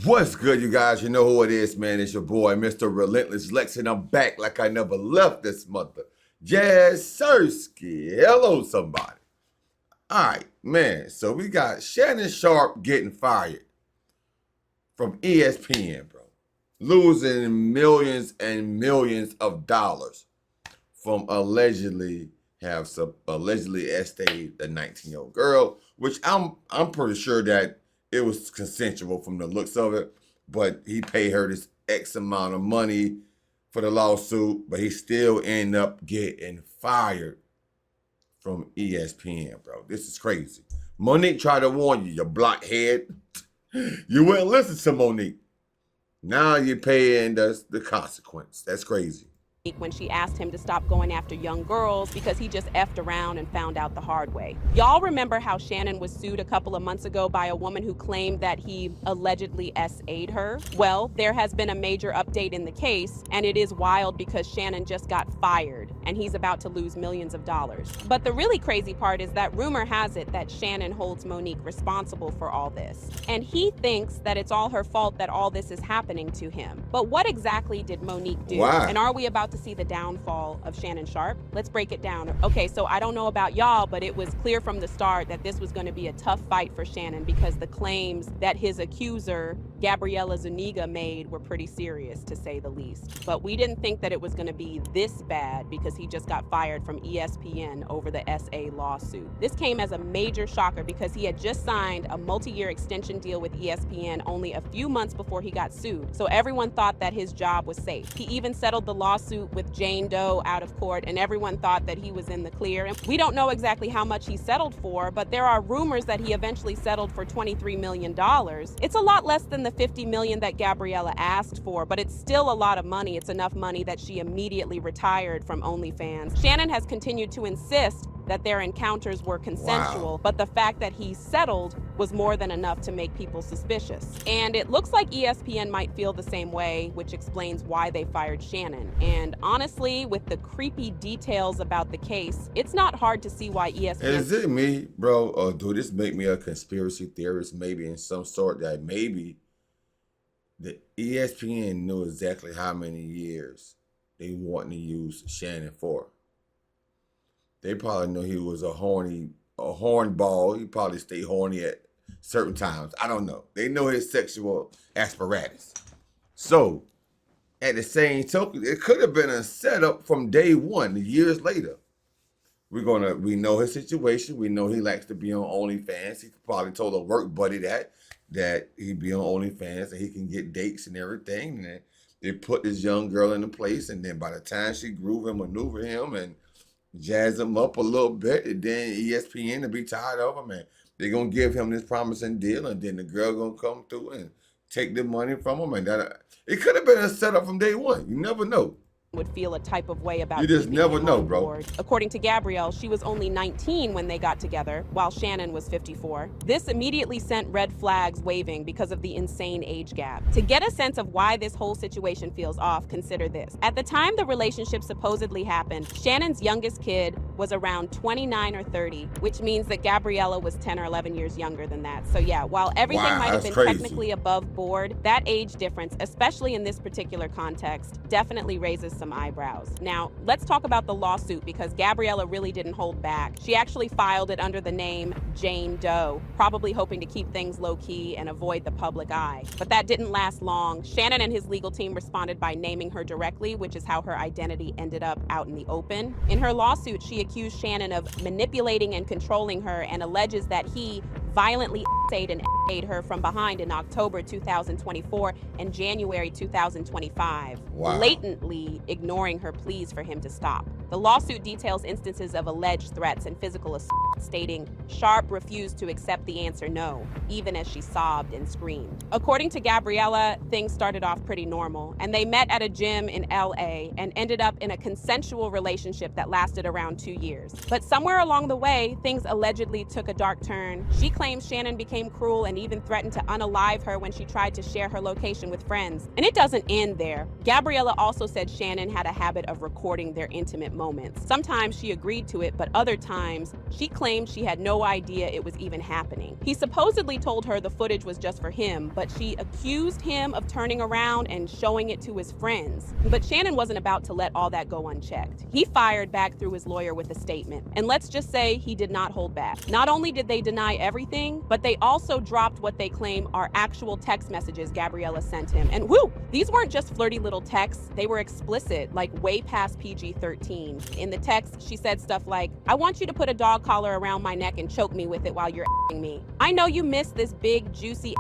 What's good, you guys? You know who it is, man. It's your boy, Mr. Relentless Lex, and I'm back like I never left this mother. Yes, Sirski. Hello, somebody. All right, man. So we got Shannon Sharpe getting fired from ESPN, bro. Losing millions and millions of dollars from allegedly estayed the 19-year-old girl, which I'm pretty sure that it was consensual from the looks of it, but he paid her this X amount of money for the lawsuit, but he still ended up getting fired from ESPN, bro. This is crazy. Monique tried to warn you, you blockhead. You wouldn't listen to Monique. Now you're paying the consequence. That's crazy. When she asked him to stop going after young girls because he just effed around and found out the hard way. Y'all remember how Shannon was sued a couple of months ago by a woman who claimed that he allegedly SA'd her? Well, there has been a major update in the case, and it is wild because Shannon just got fired and he's about to lose millions of dollars. But the really crazy part is that rumor has it that Shannon holds Monique responsible for all this. And he thinks that it's all her fault that all this is happening to him. But what exactly did Monique do? Why? And are we about to see the downfall of Shannon Sharpe? Let's break it down. Okay, so I don't know about y'all, but it was clear from the start that this was going to be a tough fight for Shannon because the claims that his accuser, Gabriella Zuniga, made were pretty serious, to say the least. But we didn't think that it was going to be this bad because he just got fired from ESPN over the SA lawsuit. This came as a major shocker because he had just signed a multi-year extension deal with ESPN only a few months before he got sued. So everyone thought that his job was safe. He even settled the lawsuit with Jane Doe out of court, and everyone thought that he was in the clear. And we don't know exactly how much he settled for, but there are rumors that he eventually settled for $23 million. It's a lot less than the $50 million that Gabriella asked for, but it's still a lot of money. It's enough money that she immediately retired from OnlyFans. Shannon has continued to insist that their encounters were consensual, but the fact that he settled was more than enough to make people suspicious. And it looks like ESPN might feel the same way, which explains why they fired Shannon. And honestly, with the creepy details about the case, it's not hard to see why ESPN... Is it me, bro, or do this make me a conspiracy theorist maybe in some sort that maybe the ESPN knew exactly how many years they wanted to use Shannon for? They probably knew he was a hornball. He probably stayed horny at certain times. I don't know. They know his sexual apparatus. So, at the same token, it could have been a setup from day one, years later. We know his situation. We know he likes to be on OnlyFans. He probably told a work buddy that he'd be on OnlyFans and he can get dates and everything. And then they put this young girl into place, and then by the time she groove and maneuver him and jazz him up a little bit, and then ESPN to be tired of him, and they're gonna give him this promising deal, and then the girl gonna come through and take the money from him, and that it could have been a setup from day one. You never know. Would feel a type of way about you just never know, bro. Board. According to Gabrielle, she was only 19 when they got together, while Shannon was 54. This immediately sent red flags waving because of the insane age gap. To get a sense of why this whole situation feels off, consider this. At the time the relationship supposedly happened, Shannon's youngest kid was around 29 or 30, which means that Gabriella was 10 or 11 years younger than that. So yeah, while everything might have been technically above board, that age difference, especially in this particular context, definitely raises some eyebrows. Now, let's talk about the lawsuit because Gabriella really didn't hold back. She actually filed it under the name Jane Doe, probably hoping to keep things low-key and avoid the public eye. But that didn't last long. Shannon and his legal team responded by naming her directly, which is how her identity ended up out in the open. In her lawsuit, she accused Shannon of manipulating and controlling her and alleges that he violently and ate her from behind in October 2024 and January 2025, blatantly ignoring her pleas for him to stop. The lawsuit details instances of alleged threats and physical assault, stating Sharpe refused to accept the answer no, even as she sobbed and screamed. According to Gabriella, things started off pretty normal, and they met at a gym in LA and ended up in a consensual relationship that lasted around 2 years. But somewhere along the way, things allegedly took a dark turn. She claims Shannon became cruel and even threatened to unalive her when she tried to share her location with friends. And it doesn't end there. Gabriella also said Shannon had a habit of recording their intimate moments. Sometimes she agreed to it, but other times she claimed claimed she had no idea it was even happening. He supposedly told her the footage was just for him, but she accused him of turning around and showing it to his friends. But Shannon wasn't about to let all that go unchecked. He fired back through his lawyer with a statement, and let's just say he did not hold back. Not only did they deny everything, but they also dropped what they claim are actual text messages Gabriella sent him. And whoo, these weren't just flirty little texts, they were explicit, like way past PG-13. In the text, she said stuff like, "I want you to put a dog collar around my neck and choke me with it while you're me. I know you miss this big, juicy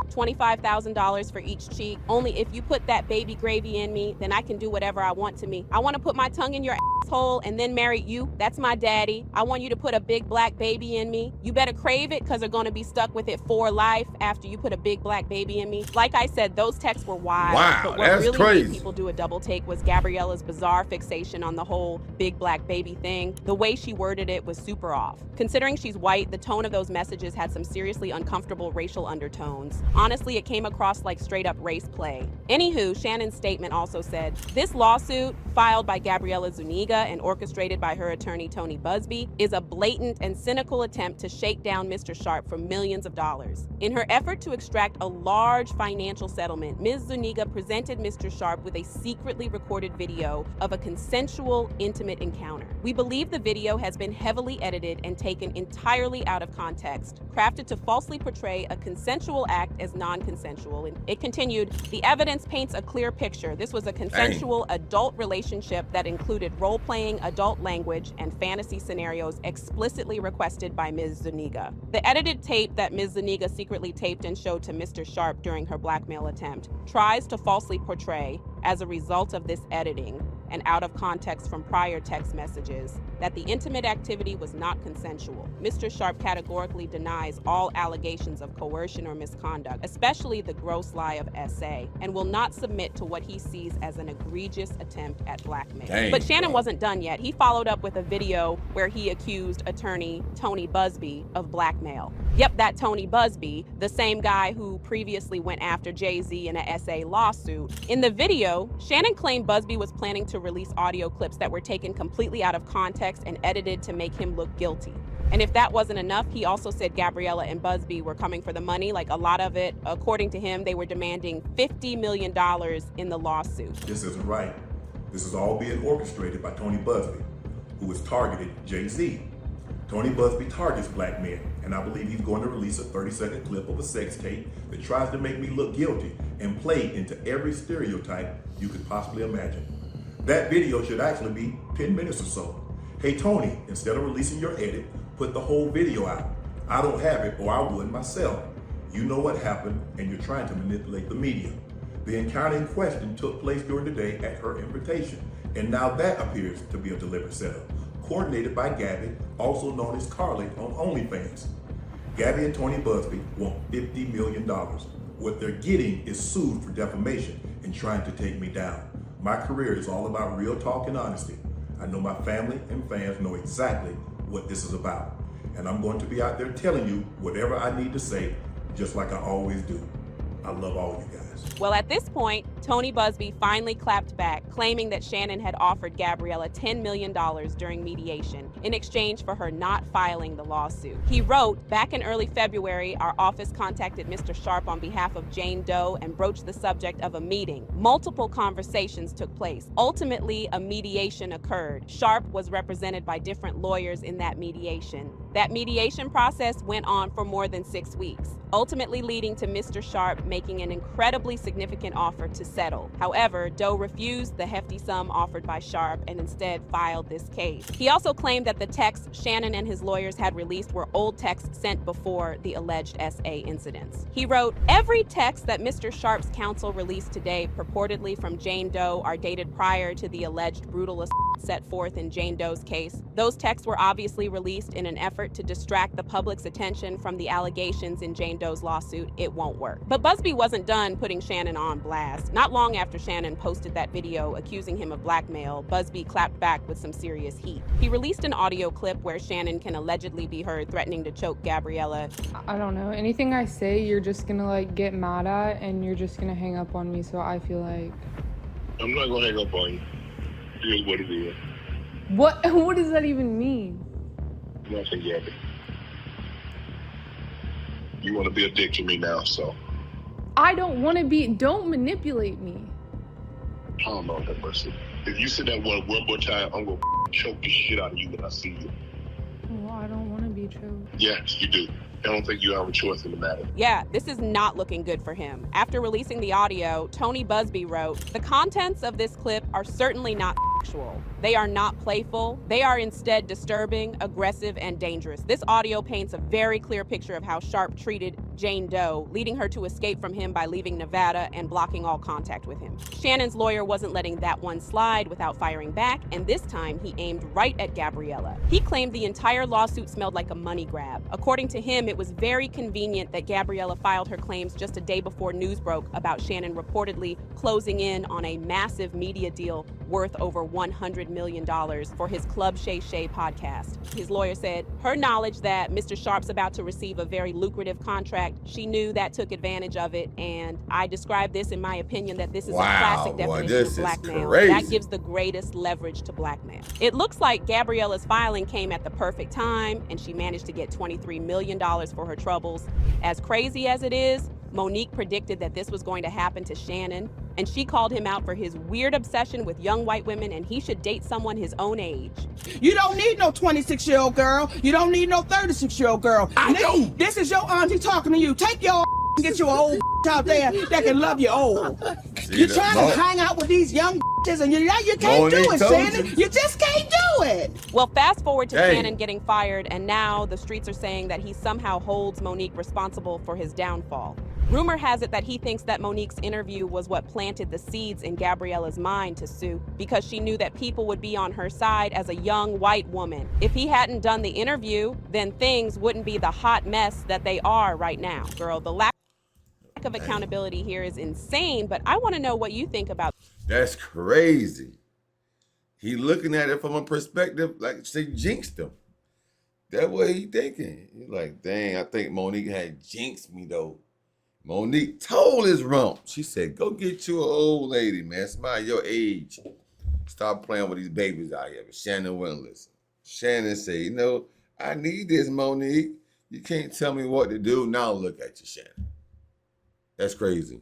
$25,000 for each cheek. Only if you put that baby gravy in me, then I can do whatever I want to me. I want to put my tongue in your asshole and then marry you. That's my daddy. I want you to put a big black baby in me. You better crave it because they're going to be stuck with it for life after you put a big black baby in me." Like I said, those texts were wild. Wow, but what that's really crazy. made people do a double take was Gabriella's bizarre fixation on the whole big black baby thing. The way she worded it was super off. Considering she's white, the tone of those messages had some seriously uncomfortable racial undertones. Honestly, it came across like straight up race play. Anywho, Shannon's statement also said, "This lawsuit, filed by Gabriella Zuniga and orchestrated by her attorney Tony Busby, is a blatant and cynical attempt to shake down Mr. Sharpe for millions of dollars. In her effort to extract a large financial settlement, Ms. Zuniga presented Mr. Sharpe with a secretly recorded video of a consensual, intimate encounter. We believe the video has been heavily edited and taken entirely out of context, crafted to falsely portray a consensual act as non-consensual." And it continued, "The evidence paints a clear picture. This was a consensual adult relationship that included role-playing adult language and fantasy scenarios explicitly requested by Ms. Zuniga. The edited tape that Ms. Zuniga secretly taped and showed to Mr. Sharpe during her blackmail attempt tries to falsely portray, as a result of this editing and out of context from prior text messages, that the intimate activity was not consensual. Mr. Sharpe categorically denies all allegations of coercion or misconduct, especially the gross lie of SA, and will not submit to what he sees as an egregious attempt at blackmail." Dang, but Shannon bro. wasn't done yet. He followed up with a video where he accused attorney Tony Busby of blackmail. Yep, that Tony Busby, the same guy who previously went after Jay-Z in a SA lawsuit. In the video, Shannon claimed Busby was planning to release audio clips that were taken completely out of context and edited to make him look guilty. And if that wasn't enough, he also said Gabriella and Busby were coming for the money. Like, a lot of it, according to him, they were demanding $50 million in the lawsuit. This isn't right. This is all being orchestrated by Tony Busby, who has targeted Jay-Z. Tony Busby targets black men, and I believe he's going to release a 30-second clip of a sex tape that tries to make me look guilty and play into every stereotype you could possibly imagine. That video should actually be 10 minutes or so. Hey Tony, instead of releasing your edit, put the whole video out. I don't have it, or I would myself. You know what happened, and you're trying to manipulate the media. The encounter in question took place during the day at her invitation, and now that appears to be a deliberate setup, coordinated by Gabby, also known as Carly on OnlyFans. Gabby and Tony Busby want $50 million. What they're getting is sued for defamation and trying to take me down. My career is all about real talk and honesty. I know my family and fans know exactly what this is about. And I'm going to be out there telling you whatever I need to say, just like I always do. I love all you guys. Well, at this point, Tony Busby finally clapped back, claiming that Shannon had offered Gabriella $10 million during mediation in exchange for her not filing the lawsuit. He wrote, "Back in early February, our office contacted Mr. Sharpe on behalf of Jane Doe and broached the subject of a meeting. Multiple conversations took place. Ultimately, a mediation occurred. Sharpe was represented by different lawyers in that mediation. That mediation process went on for more than 6 weeks, ultimately leading to Mr. Sharpe making an incredibly significant offer to settle. However, Doe refused the hefty sum offered by Sharpe and instead filed this case." He also claimed that the texts Shannon and his lawyers had released were old texts sent before the alleged SA incidents. He wrote, "Every text that Mr. Sharpe's counsel released today, purportedly from Jane Doe, are dated prior to the alleged brutal assault set forth in Jane Doe's case. Those texts were obviously released in an effort to distract the public's attention from the allegations in Jane Doe's lawsuit. It won't work." But Busby wasn't done putting Shannon on blast. Not long after Shannon posted that video accusing him of blackmail, Busby clapped back with some serious heat. He released an audio clip where Shannon can allegedly be heard threatening to choke Gabriella. I don't know. Anything I say, you're just gonna like get mad at and you're just gonna hang up on me. So I feel like. I'm not gonna hang up on you. It is what it is. What does that even mean? Nothing, Gabby. You want to be a dick to me now, so. I don't want to be. Don't manipulate me. Oh, Lord have mercy. If you say that one more time, I'm going to choke the shit out of you when I see you. Well, I don't want to be choked. Yes, you do. I don't think you have a choice in the matter. Yeah, this is not looking good for him. After releasing the audio, Tony Busby wrote, "The contents of this clip are certainly not sexual. They are not playful. They are instead disturbing, aggressive, and dangerous. This audio paints a very clear picture of how Sharpe treated Jane Doe, leading her to escape from him by leaving Nevada and blocking all contact with him." Shannon's lawyer wasn't letting that one slide without firing back, and this time he aimed right at Gabriella. He claimed the entire lawsuit smelled like a money grab. According to him, it was very convenient that Gabriella filed her claims just a day before news broke about Shannon reportedly closing in on a massive media deal worth over $100 million for his Club Shay Shay podcast. His lawyer said her knowledge that Mr. Sharpe's about to receive a very lucrative contract, she knew that took advantage of it, and I describe this in my opinion that this is a classic definition of blackmail. That gives the greatest leverage to blackmail. It looks like Gabriella's filing came at the perfect time, and she managed to get $23 million for her troubles. As crazy as it is, Monique predicted that this was going to happen to Shannon, and she called him out for his weird obsession with young white women, and he should date someone his own age. You don't need no 26-year-old girl. You don't need no 36-year-old girl. I know. This is your auntie talking to you. Take your and get you an old out there that can love you old. You're trying to hang out with these young and you can't do it, Shannon. You just can't do it. Well, fast forward to Shannon getting fired, and now the streets are saying that he somehow holds Monique responsible for his downfall. Rumor has it that he thinks that Monique's interview was what planted the seeds in Gabriella's mind to sue, because she knew that people would be on her side as a young white woman. If he hadn't done the interview, then things wouldn't be the hot mess that they are right now. Girl, the lack of accountability here is insane, but I want to know what you think about. That's crazy. He looking at it from a perspective like she jinxed him. That's what he thinking. He's like, dang, I think Monique had jinxed me though. Monique told his rump. She said, go get you an old lady, man. Somebody your age. Stop playing with these babies out here. But Shannon wouldn't listen. Shannon said, you know, I need this, Monique. You can't tell me what to do. Now look at you, Shannon. That's crazy.